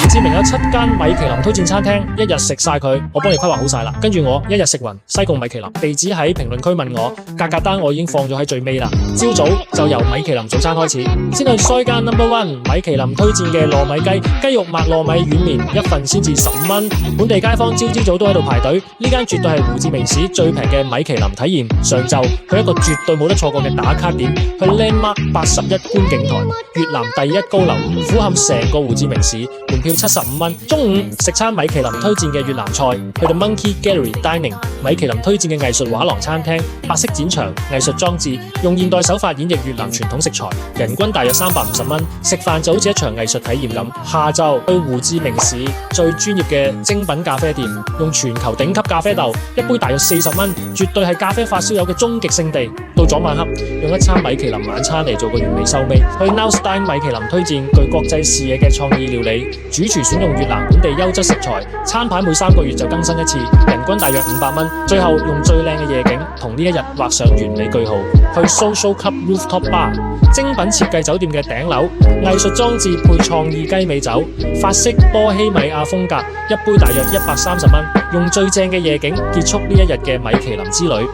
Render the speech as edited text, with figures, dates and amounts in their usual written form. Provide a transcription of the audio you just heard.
志明有7間米其林推薦餐廳，一日食晒佢，我幫你規劃好晒啦。跟住我一日食勻西貢米其林，地址喺評論區問我，價格單我已經放咗喺最尾啦。朝早就由米其林早餐開始，先去腮間 No.1 米其林推薦嘅糯米雞，雞肉抹糯米軟綿，一份先至15蚊。本地街坊朝早都喺度排隊，呢間絕對係胡志明市最平嘅米其林體驗。上晝去一個絕對冇得錯過嘅打卡點，去 Landmark 81觀景台，越南第一高樓，俯瞰成個胡志明市，門票75蚊。中午食餐米其林推薦嘅越南菜，去到 Monkey Gallery Dining， 米其林推薦嘅藝術畫廊餐廳，白色展場、藝術裝置，用現代手法演繹越南傳統食材，人均大約350蚊。食飯就好似一場藝術體驗咁。下晝去胡志明市最專業嘅精品咖啡店，用全球頂級咖啡豆，一杯大約40蚊，絕對係咖啡發燒友嘅終極勝地。到咗晚黑，用一餐米其林晚餐嚟做個完美收尾。去 Nowstein 米其林推薦具國際視野嘅創意料理，主廚選用越南本地優質食材，餐牌每3個月就更新一次，人均大約500蚊。最後用最靚嘅夜景同呢一日畫上完美句號。去 Social Club Rooftop Bar， 精品設計酒店嘅頂樓，藝術裝置配創意雞尾酒，法式波希米亞風格，一杯大約130蚊，用最正嘅夜景結束呢一日嘅米其林之旅。